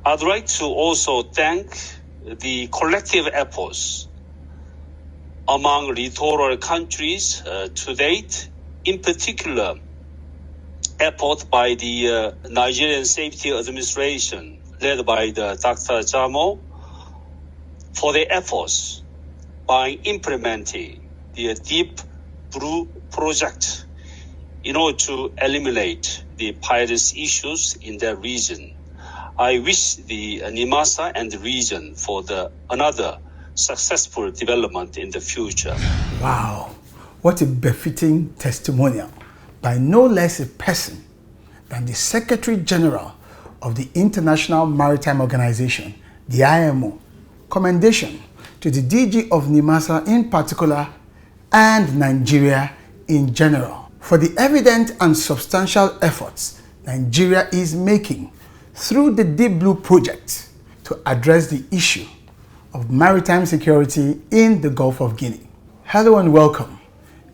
I'd like to also thank the collective efforts among littoral countries to date, in particular, effort by the Nigerian Safety Administration, led by the Dr. Jamoh, for their efforts by implementing the Deep Blue project in order to eliminate the piracy issues in that region. I wish the Nimasa and the region for another successful development in the future. Wow, what a befitting testimonial by no less a person than the Secretary General of the International Maritime Organization, the IMO. Commendation to the DG of Nimasa in particular and Nigeria in general for the evident and substantial efforts Nigeria is making through the Deep Blue project to address the issue of maritime security in the Gulf of Guinea. Hello and welcome.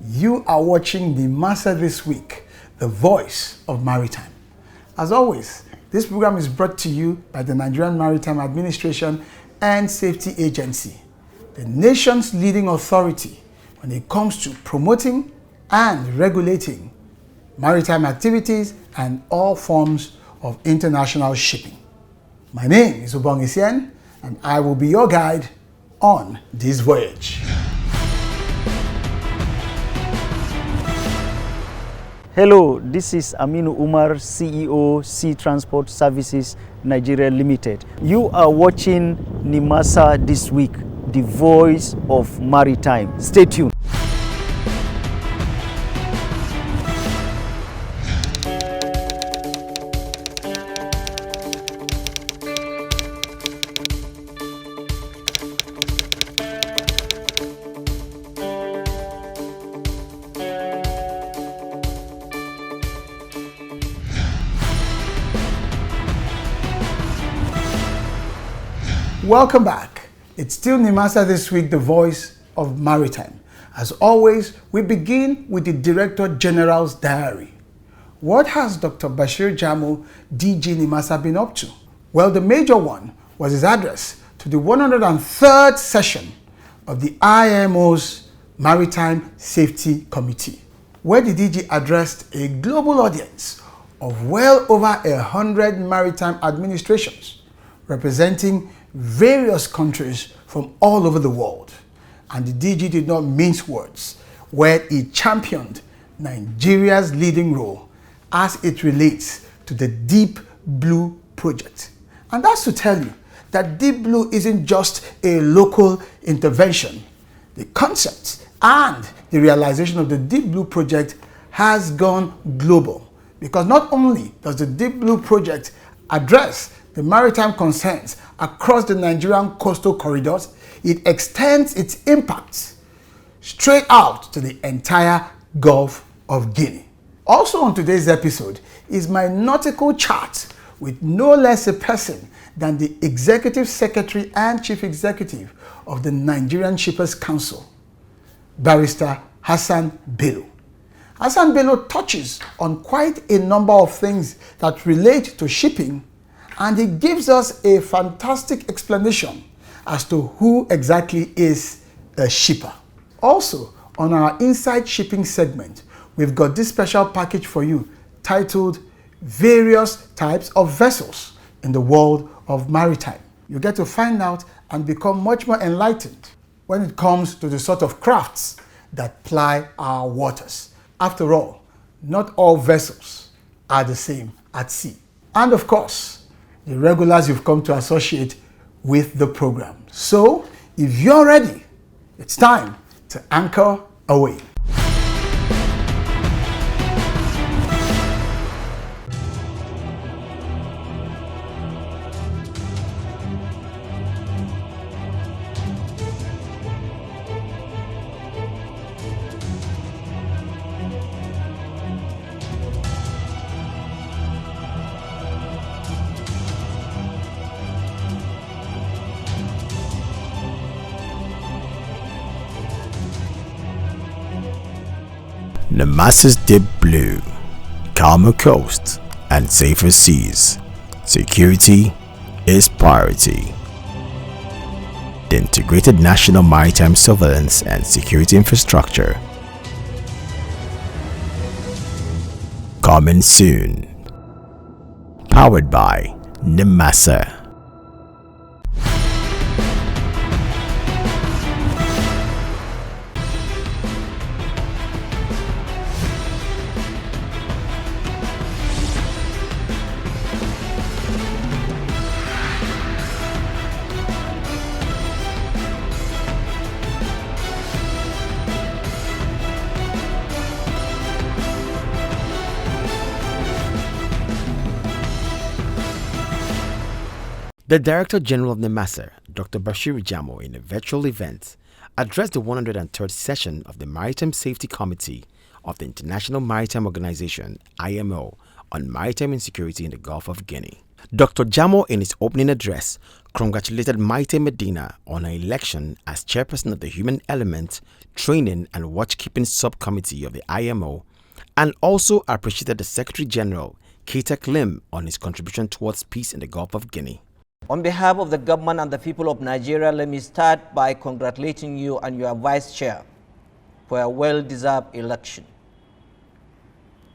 You are watching Nimasa This Week, the voice of maritime. As always, this program is brought to you by the Nigerian Maritime Administration and Safety Agency, the nation's leading authority when it comes to promoting and regulating maritime activities and all forms of international shipping. My name is Ubong Essien, and I will be your guide on this voyage. Hello, this is Aminu Umar, CEO, Sea Transport Services Nigeria Limited. You are watching Nimasa This Week, the voice of maritime. Stay tuned. Welcome back. It's still Nimasa This Week, the voice of maritime. As always, we begin with the Director General's diary. What has Dr. Bashir Jamoh, DG Nimasa, been up to? Well, the major one was his address to the 103rd session of the IMO's Maritime Safety Committee, where the DG addressed a global audience of well over 100 maritime administrations representing various countries from all over the world. And the DG did not mince words, where he championed Nigeria's leading role as it relates to the Deep Blue project. And that's to tell you that Deep Blue isn't just a local intervention. The concept and the realization of the Deep Blue project has gone global, because not only does the Deep Blue project address the maritime concerns across the Nigerian coastal corridors, it extends its impact straight out to the entire Gulf of Guinea. Also on today's episode is my nautical chart with no less a person than the Executive Secretary and Chief Executive of the Nigerian Shippers Council, Barrister Hassan Bello. Hassan Bello touches on quite a number of things that relate to shipping, and he gives us a fantastic explanation as to who exactly is a shipper. Also, on our Inside Shipping segment, we've got this special package for you titled Various Types of Vessels in the World of Maritime. You get to find out and become much more enlightened when it comes to the sort of crafts that ply our waters. After all, not all vessels are the same at sea. And of course, the regulars you've come to associate with the program. So, if you're ready, it's time to anchor away. Nimasa's Deep Blue, calmer coast and safer seas. Security is priority. The integrated national maritime surveillance and security infrastructure. Coming soon. Powered by Nimasa. The Director General of Nimasa, Dr. Bashir Jamoh, in a virtual event, addressed the 103rd session of the Maritime Safety Committee of the International Maritime Organization (IMO) on maritime insecurity in the Gulf of Guinea. Dr. Jamoh, in his opening address, congratulated Maite Medina on her election as chairperson of the Human Element Training and Watchkeeping Subcommittee of the IMO, and also appreciated the Secretary General, Keita Klim, on his contribution towards peace in the Gulf of Guinea. On behalf of the government and the people of Nigeria, let me start by congratulating you and your vice chair for a well-deserved election.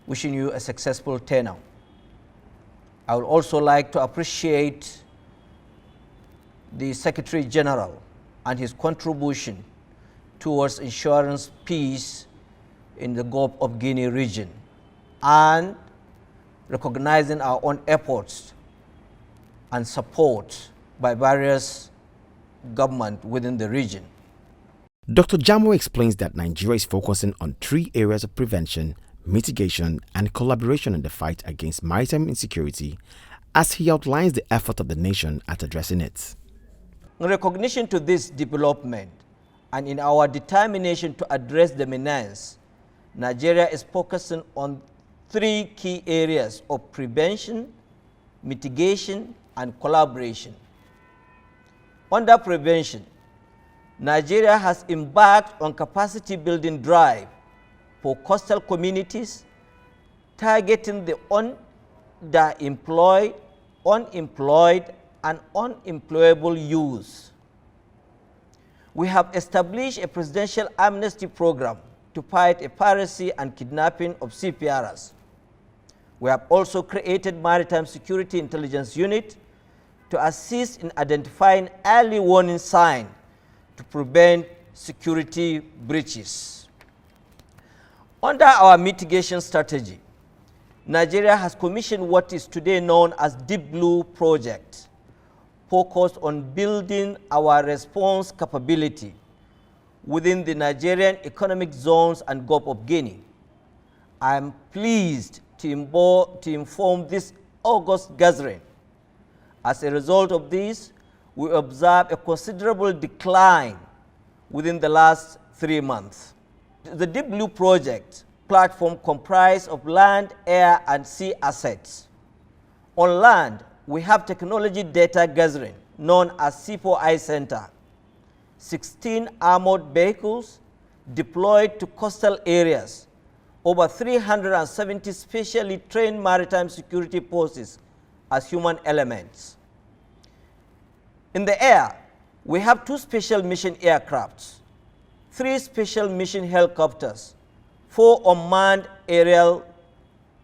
Wishing you a successful tenure. I would also like to appreciate the Secretary General and his contribution towards ensuring peace in the Gulf of Guinea region and recognizing our own efforts and support by various governments within the region. Dr. Jamoh explains that Nigeria is focusing on 3 areas of prevention, mitigation, and collaboration in the fight against maritime insecurity, as he outlines the effort of the nation at addressing it. In recognition to this development and in our determination to address the menace, Nigeria is focusing on 3 key areas of prevention, mitigation, and collaboration. Under prevention, Nigeria has embarked on capacity building drive for coastal communities, targeting the underemployed, unemployed, and unemployable youth. We have established a presidential amnesty program to fight piracy and kidnapping of seafarers. We have also created Maritime Security Intelligence Unit to assist in identifying early warning signs to prevent security breaches. Under our mitigation strategy, Nigeria has commissioned what is today known as Deep Blue Project, focused on building our response capability within the Nigerian economic zones and Gulf of Guinea. I am pleased to inform this August gathering. As a result of this, we observe a considerable decline within the last 3 months. The Deep Blue Project platform comprised of land, air, and sea assets. On land, we have technology data gathering, known as C4I Center, 16 armored vehicles deployed to coastal areas, over 370 specially trained maritime security forces as human elements. In the air, we have 2 special mission aircrafts, 3 special mission helicopters, 4 unmanned aerial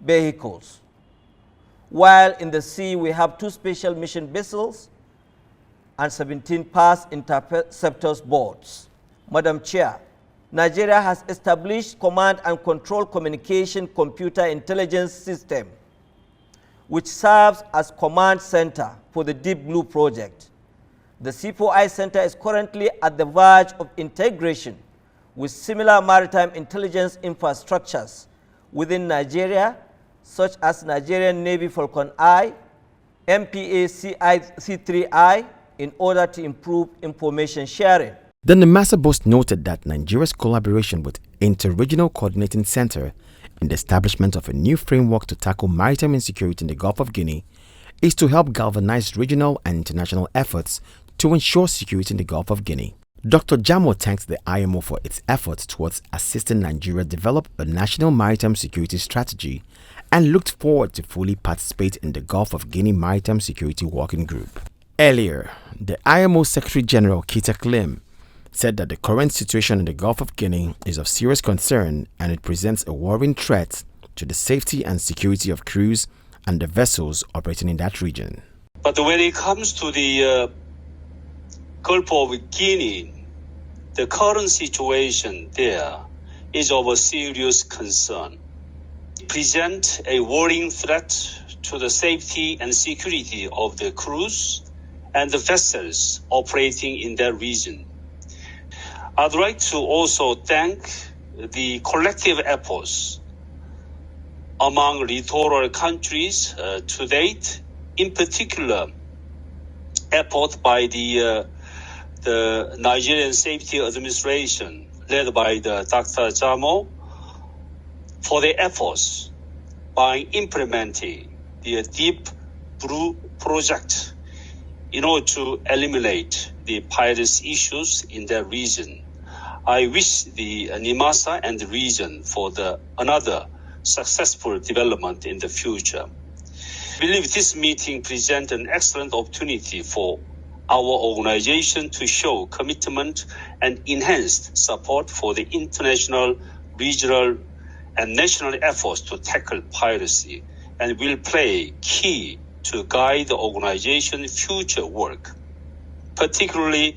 vehicles. While in the sea, we have 2 special mission vessels and 17 past interceptors boats. Madam Chair, Nigeria has established command and control communication computer intelligence system, which serves as command center for the Deep Blue Project. The C4I Center is currently at the verge of integration with similar maritime intelligence infrastructures within Nigeria, such as Nigerian Navy Falcon I, MPA C3I, in order to improve information sharing. The Nimasa boss noted that Nigeria's collaboration with Inter-Regional Coordinating Center in the establishment of a new framework to tackle maritime insecurity in the Gulf of Guinea is to help galvanize regional and international efforts to ensure security in the Gulf of Guinea. Dr. Jamoh thanked the IMO for its efforts towards assisting Nigeria develop a national maritime security strategy and looked forward to fully participate in the Gulf of Guinea Maritime Security Working Group. Earlier, the IMO Secretary General Kita Klim said that the current situation in the Gulf of Guinea is of serious concern and it presents a worrying threat to the safety and security of crews and the vessels operating in that region. But when it comes to the Gulf of Guinea, the current situation there is of a serious concern. It presents a worrying threat to the safety and security of the crews and the vessels operating in that region. I'd like to also thank the collective efforts among littoral countries to date, in particular, effort by the Nigerian Safety Administration, led by the Dr. Jamoh, for their efforts by implementing the Deep Blue project in order to eliminate the piracy issues in that region. I wish the Nimasa and the region for another successful development in the future. I believe this meeting presents an excellent opportunity for our organization to show commitment and enhanced support for the international, regional, and national efforts to tackle piracy, and will play key to guide the organization's future work, particularly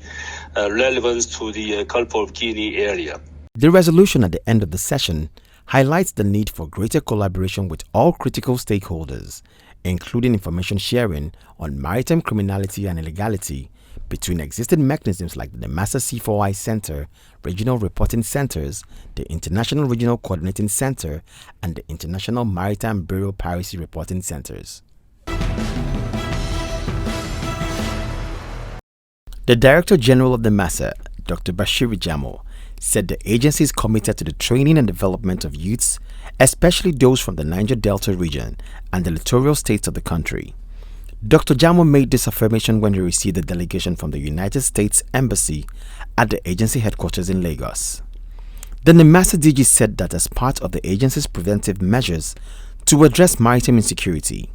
relevant to the Gulf of Guinea area. The resolution at the end of the session highlights the need for greater collaboration with all critical stakeholders, including information sharing on maritime criminality and illegality between existing mechanisms like the Nimasa C4I Center, Regional Reporting Centers, the International Regional Coordinating Center, and the International Maritime Bureau Piracy Reporting Centers. The Director General of Nimasa, Dr. Bashir Jamoh, said the agency is committed to the training and development of youths, especially those from the Niger Delta region and the littoral states of the country. Dr. Jamoh made this affirmation when he received a delegation from the United States Embassy at the agency headquarters in Lagos. The Nimasa DG said that as part of the agency's preventive measures to address maritime insecurity,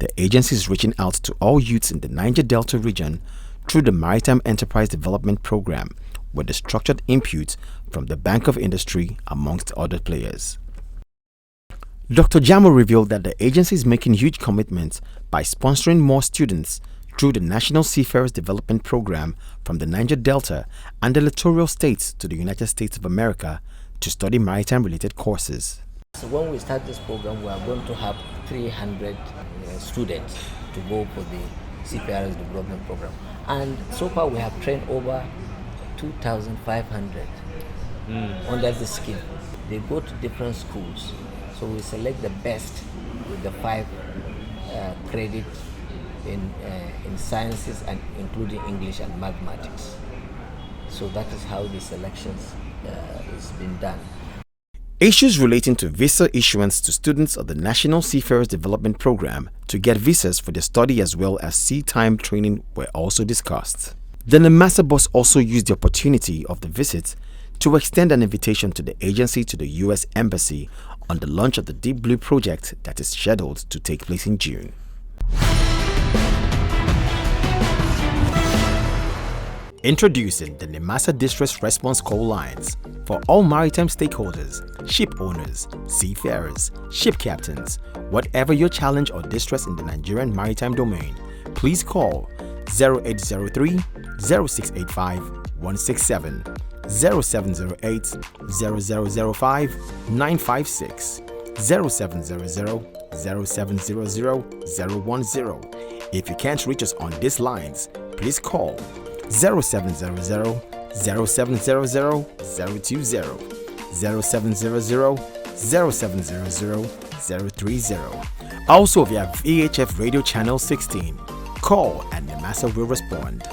the agency is reaching out to all youths in the Niger Delta region through the Maritime Enterprise Development Program with the structured input from the Bank of Industry, amongst other players. Dr. Jamoh revealed that the agency is making huge commitments by sponsoring more students through the National Seafarers Development Program from the Niger Delta and the littoral states to the United States of America to study maritime-related courses. So when we start this program, we are going to have 300 students to go for the Seafarers Development Program. And so far we have trained over 2,500 under the scheme. They go to different schools. So we select the best with the 5 credit in sciences, and including English and mathematics. So that is how the selections is being done. Issues relating to visa issuance to students of the National Seafarers Development Program to get visas for their study as well as sea time training were also discussed. The Nimasa boss also used the opportunity of the visit to extend an invitation to the agency to the U.S. Embassy on the launch of the Deep Blue project that is scheduled to take place in June. Introducing the Nimasa Distress Response Call Lines for all maritime stakeholders, ship owners, seafarers, ship captains. Whatever your challenge or distress in the Nigerian maritime domain, please call 0803 0685 167, 0708 0005 956, 0700 0700 010. If you can't reach us on these lines, please call 0700 0700 020, 0700 0700 030. Also via VHF Radio Channel 16. Call and Nimasa will respond.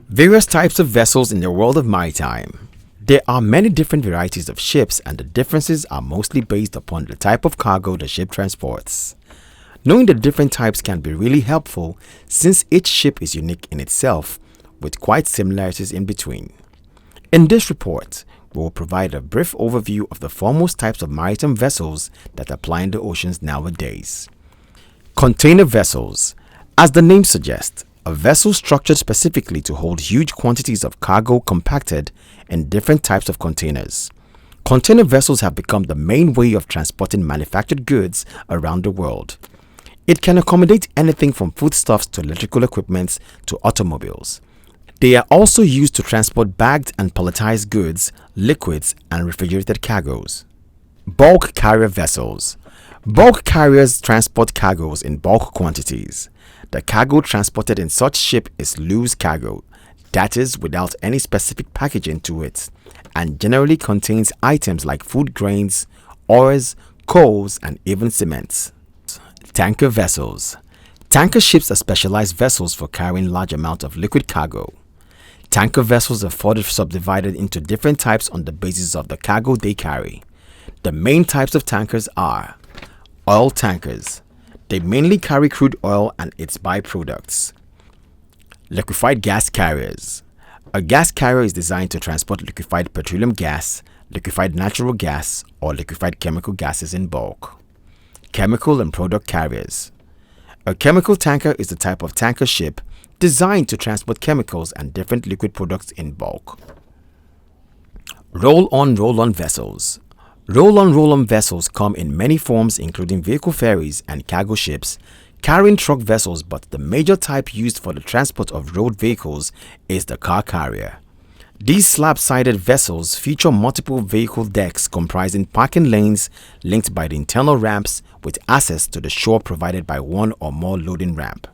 Various types of vessels in the world of maritime. There are many different varieties of ships, and the differences are mostly based upon the type of cargo the ship transports. Knowing the different types can be really helpful since each ship is unique in itself with quite similarities in between. In this report, we will provide a brief overview of the foremost types of maritime vessels that apply in the oceans nowadays. Container vessels. As the name suggests, a vessel structured specifically to hold huge quantities of cargo compacted in different types of containers. Container vessels have become the main way of transporting manufactured goods around the world. It can accommodate anything from foodstuffs to electrical equipment to automobiles. They are also used to transport bagged and palletized goods, liquids, and refrigerated cargoes. Bulk carrier vessels. Bulk carriers transport cargoes in bulk quantities. The cargo transported in such ship is loose cargo, that is, without any specific packaging to it, and generally contains items like food grains, oils, coals, and even cements. Tanker vessels. Tanker ships are specialized vessels for carrying large amounts of liquid cargo. Tanker vessels are further subdivided into different types on the basis of the cargo they carry. The main types of tankers are oil tankers. They mainly carry crude oil and its byproducts. Liquefied gas carriers. A gas carrier is designed to transport liquefied petroleum gas, liquefied natural gas, or liquefied chemical gases in bulk. Chemical and product carriers. A chemical tanker is the type of tanker ship designed to transport chemicals and different liquid products in bulk. Roll-on vessels. Roll-on vessels come in many forms, including vehicle ferries and cargo ships, carrying truck vessels, but the major type used for the transport of road vehicles is the car carrier. These slab-sided vessels feature multiple vehicle decks comprising parking lanes linked by the internal ramps with access to the shore provided by one or more loading ramp.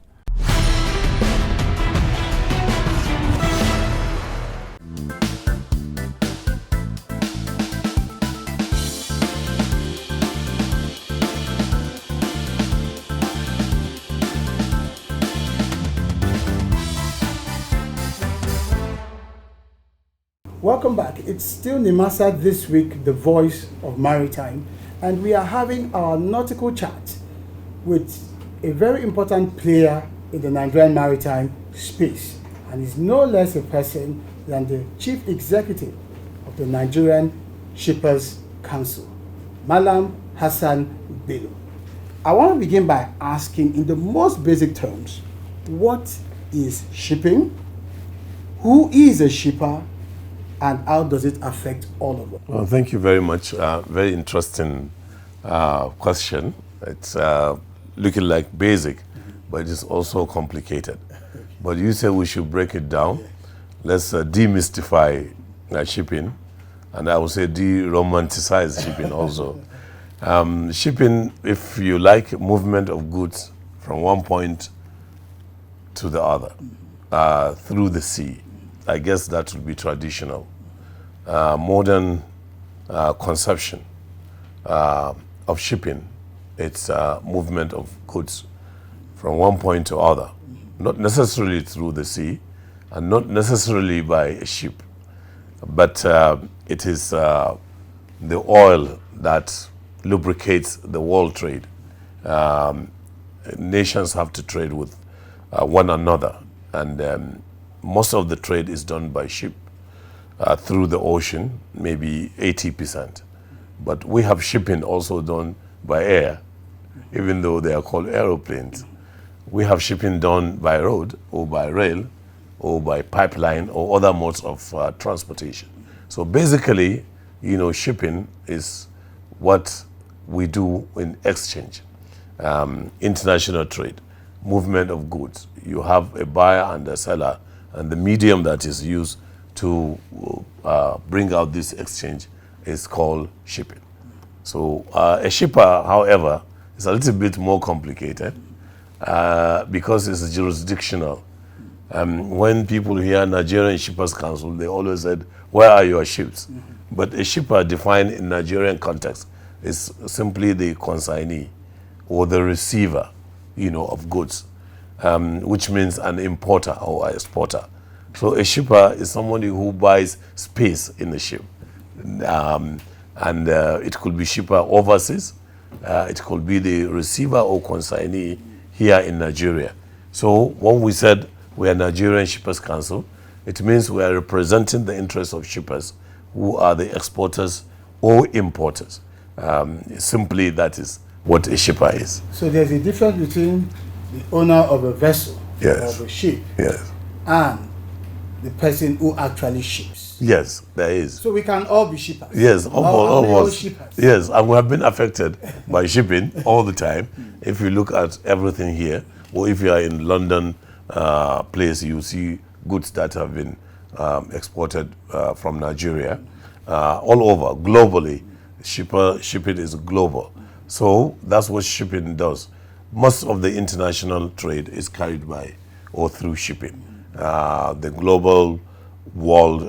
Welcome back. It's still Nimasa this week, the voice of maritime, and we are having our nautical chat with a very important player in the Nigerian maritime space, and is no less a person than the Chief Executive of the Nigerian Shippers Council, Malam Hassan Bello. I want to begin by asking, in the most basic terms, what is shipping? Who is a shipper? And how does it affect all of us? Well, thank you very much. Very interesting question. It's looking like basic, but it's also complicated. But you said we should break it down. Let's demystify shipping, and I would say de-romanticize shipping also. Shipping, if you like, movement of goods from one point to the other through the sea. I guess that would be traditional. Modern conception of shipping, it's movement of goods from one point to other, not necessarily through the sea and not necessarily by a ship, but it is the oil that lubricates the world trade. Nations have to trade with one another, and most of the trade is done by ship through the ocean, maybe 80%. But we have shipping also done by air, even though they are called aeroplanes. We have shipping done by road or by rail or by pipeline or other modes of transportation. So basically, shipping is what we do in exchange, international trade, movement of goods. You have a buyer and a seller, and the medium that is used to bring out this exchange is called shipping. So a shipper, however, is a little bit more complicated because it's jurisdictional. When people hear Nigerian Shippers Council, they always said, where are your ships? But a shipper defined in Nigerian context is simply the consignee or the receiver, of goods. Which means an importer or an exporter. So a shipper is somebody who buys space in the ship. And it could be shipper overseas. It could be the receiver or consignee here in Nigeria. So when we said we are Nigerian Shippers Council, It means we are representing the interests of shippers who are the exporters or importers. Simply, that is what a shipper is. So there's a difference between the owner of a vessel, Yes. of a ship, Yes. and the person who actually ships. Yes, there is. So we can all be shippers. Yes, Are we all almost. shippers? Yes, and we have been affected by shipping all the time. If you look at everything here, or if you are in London place, you see goods that have been exported from Nigeria all over, globally. Shipping is global. So that's what shipping does. Most of the international trade is carried by or through shipping. The global world,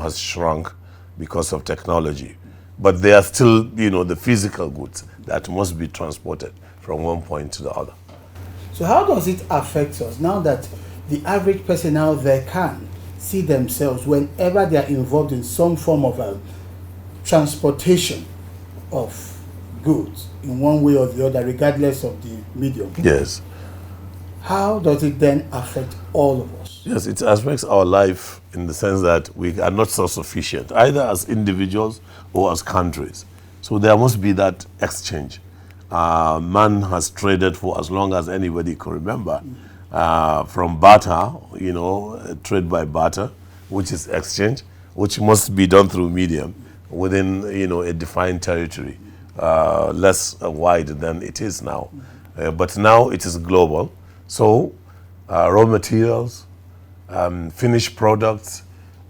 has shrunk because of technology. But there are still, the physical goods that must be transported from one point to the other. So how does it affect us now that the average person out there can see themselves whenever they are involved in some form of transportation of goods in one way or the other, regardless of the medium? Yes. How does it then affect all of us? Yes, it affects our life in the sense that we are not self-sufficient, either as individuals or as countries. So there must be that exchange. Man has traded for as long as anybody can remember. From barter, trade by barter, which is exchange, which must be done through medium within, a defined territory, less wide than it is now. But now it is global. So raw materials, finished products,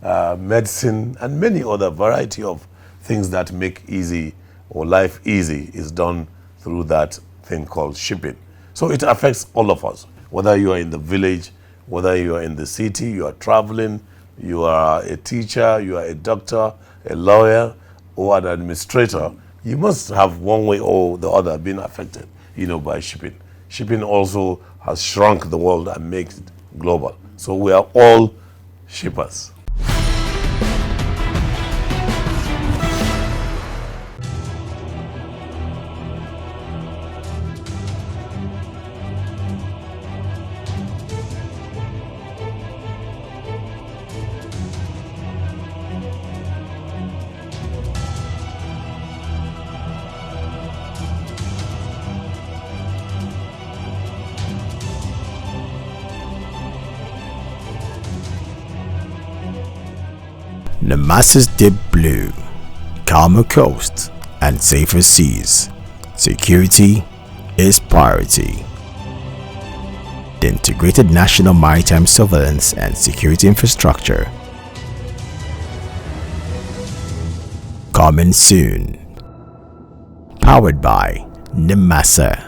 medicine, and many other variety of things that make easy or life easy is done through that thing called shipping. So it affects all of us, whether you are in the village, whether you are in the city, you are traveling, you are a teacher, you are a doctor, a lawyer, or an administrator. You must have one way or the other been affected, by shipping. Shipping also has shrunk the world and makes it global. So we are all shippers. Nimasa's deep blue, calmer coast, and safer seas. Security is priority. The integrated national maritime surveillance and security infrastructure. Coming soon. Powered by Nimasa.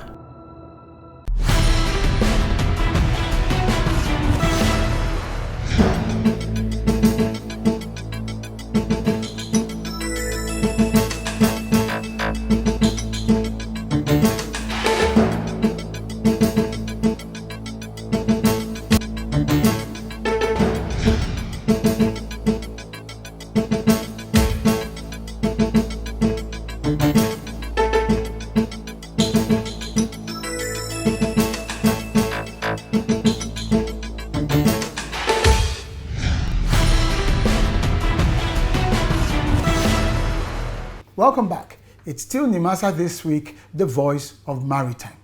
Welcome back. It's still Nimasa this week, the voice of maritime.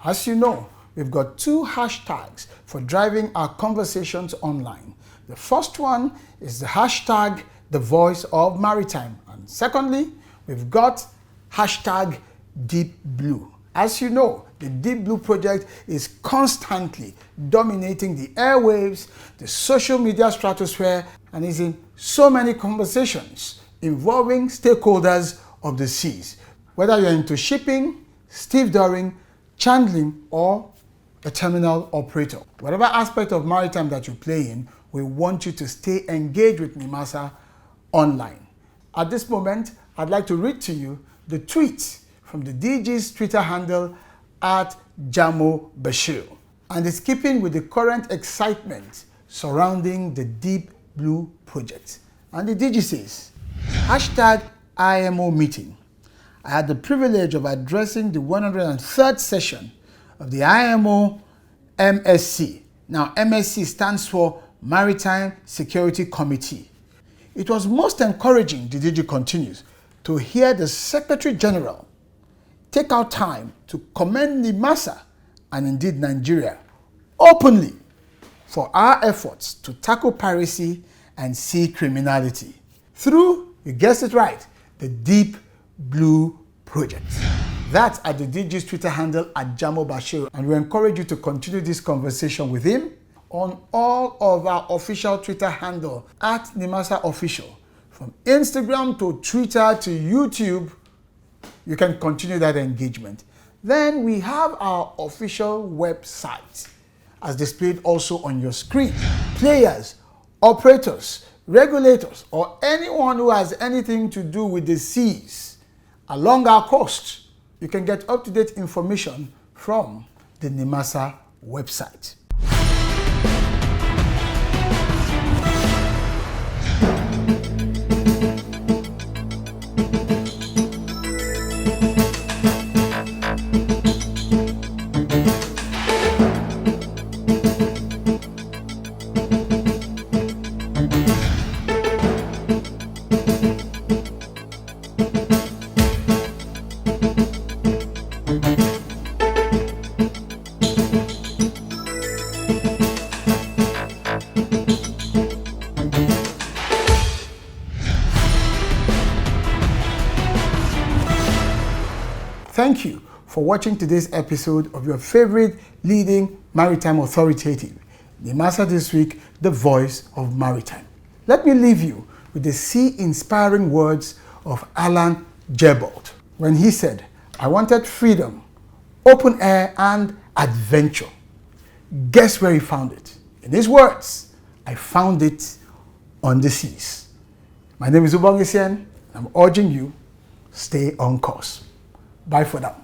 As you know, we've got two hashtags for driving our conversations online. The first one is the hashtag the voice of maritime. And secondly, we've got hashtag Deep Blue. As you know, the Deep Blue project is constantly dominating the airwaves, the social media stratosphere, and is in so many conversations involving stakeholders of the seas. Whether you're into shipping, stevedoring, chandling, or a terminal operator. Whatever aspect of maritime that you play in, we want you to stay engaged with Nimasa online. At this moment, I'd like to read to you the tweet from the DG's Twitter handle at Jamoh Bashir. And it's keeping with the current excitement surrounding the Deep Blue project. And the DG says, hashtag IMO meeting. I had the privilege of addressing the 103rd session of the IMO MSC. Now, MSC stands for Maritime Security Committee. It was most encouraging, the DG continues, to hear the Secretary General take out time to commend Nimasa and indeed Nigeria openly for our efforts to tackle piracy and sea criminality through, you guessed it right, the Deep Blue Project. That's at the DG's Twitter handle at Jamoh Bashir, and we encourage you to continue this conversation with him on all of our official Twitter handle at Nimasa Official. From Instagram to Twitter to YouTube, you can continue that engagement. Then we have our official website, as displayed also on your screen. Players, operators, regulators, or anyone who has anything to do with the seas along our coast, you can get up-to-date information from the Nimasa website. Thank you for watching today's episode of your favorite leading maritime authoritative, Nimasa This Week, the voice of maritime. Let me leave you with the sea-inspiring words of Alan Jebold when he said, "I wanted freedom, open air, and adventure." Guess where he found it? In his words, "I found it on the seas." My name is Ubong Essien. I'm urging you, stay on course. Bye for now.